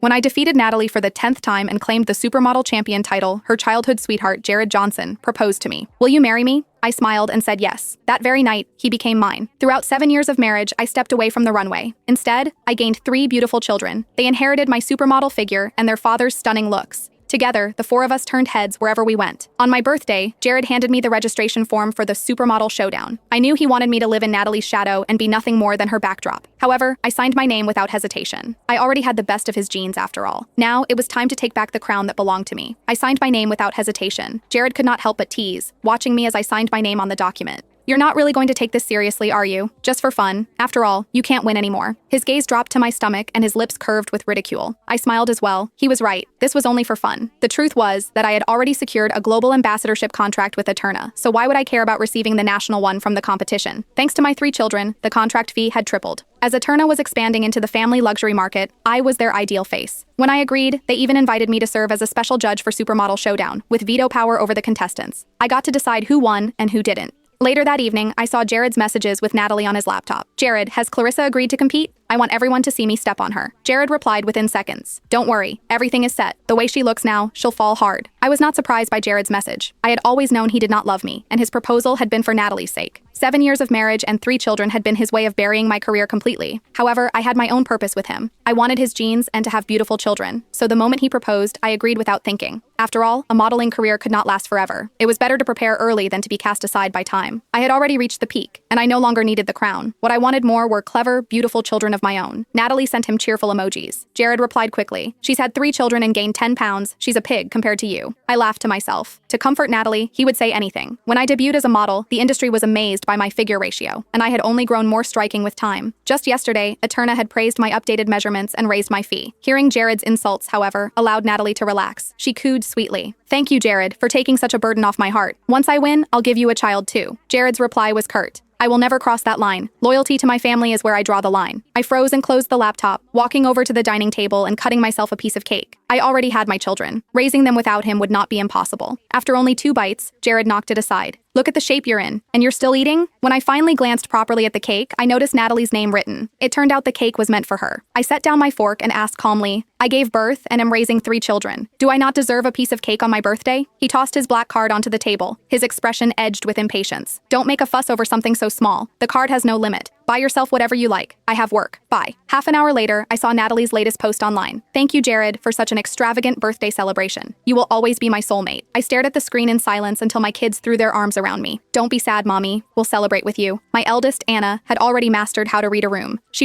When I defeated Natalie for the 10th time and claimed the supermodel champion title, her childhood sweetheart, Jared Johnson, proposed to me. "Will you marry me?" I smiled and said yes. That very night, he became mine. Throughout 7 years of marriage, I stepped away from the runway. Instead, I gained 3 beautiful children. They inherited my supermodel figure and their father's stunning looks. Together, the 4 of us turned heads wherever we went. On my birthday, Jared handed me the registration form for the Supermodel Showdown. I knew he wanted me to live in Natalie's shadow and be nothing more than her backdrop. However, I signed my name without hesitation. I already had the best of his genes after all. Now, it was time to take back the crown that belonged to me. I signed my name without hesitation. Jared could not help but tease, watching me as I signed my name on the document. "You're not really going to take this seriously, are you? Just for fun? After all, you can't win anymore." His gaze dropped to my stomach and his lips curved with ridicule. I smiled as well. He was right. This was only for fun. The truth was that I had already secured a global ambassadorship contract with Eterna, so why would I care about receiving the national one from the competition? Thanks to my 3 children, the contract fee had tripled. As Eterna was expanding into the family luxury market, I was their ideal face. When I agreed, they even invited me to serve as a special judge for Supermodel Showdown, with veto power over the contestants. I got to decide who won and who didn't. Later that evening, I saw Jared's messages with Natalie on his laptop. "Jared, has Clarissa agreed to compete? I want everyone to see me step on her." Jared replied within seconds. "Don't worry, everything is set. The way she looks now, she'll fall hard." I was not surprised by Jared's message. I had always known he did not love me, and his proposal had been for Natalie's sake. 7 years of marriage and 3 children had been his way of burying my career completely. However, I had my own purpose with him. I wanted his genes and to have beautiful children. So the moment he proposed, I agreed without thinking. After all, a modeling career could not last forever. It was better to prepare early than to be cast aside by time. I had already reached the peak, and I no longer needed the crown. What I wanted more were clever, beautiful children of my own. Natalie sent him cheerful emojis. Jared replied quickly, "She's had 3 children and gained 10 pounds. She's a pig compared to you." I laughed to myself. To comfort Natalie, he would say anything. When I debuted as a model, the industry was amazed by my figure ratio, and I had only grown more striking with time. Just yesterday, Eterna had praised my updated measurements and raised my fee. Hearing Jared's insults, however, allowed Natalie to relax. She cooed sweetly. "Thank you, Jared, for taking such a burden off my heart. Once I win, I'll give you a child too." Jared's reply was curt. "I will never cross that line. Loyalty to my family is where I draw the line." I froze and closed the laptop, walking over to the dining table and cutting myself a piece of cake. I already had my children. Raising them without him would not be impossible. After only 2 bites, Jared knocked it aside. "Look at the shape you're in. And you're still eating?" When I finally glanced properly at the cake, I noticed Natalie's name written. It turned out the cake was meant for her. I set down my fork and asked calmly, "I gave birth and am raising 3 children. Do I not deserve a piece of cake on my birthday?" He tossed his black card onto the table, his expression edged with impatience. "Don't make a fuss over something so small. The card has no limit. Buy yourself whatever you like. I have work. Bye." Half an hour later, I saw Natalie's latest post online. "Thank you, Jared, for such an extravagant birthday celebration. You will always be my soulmate." I stared at the screen in silence until my kids threw their arms around me. "Don't be sad, Mommy. We'll celebrate with you." My eldest, Anna, had already mastered how to read a room. She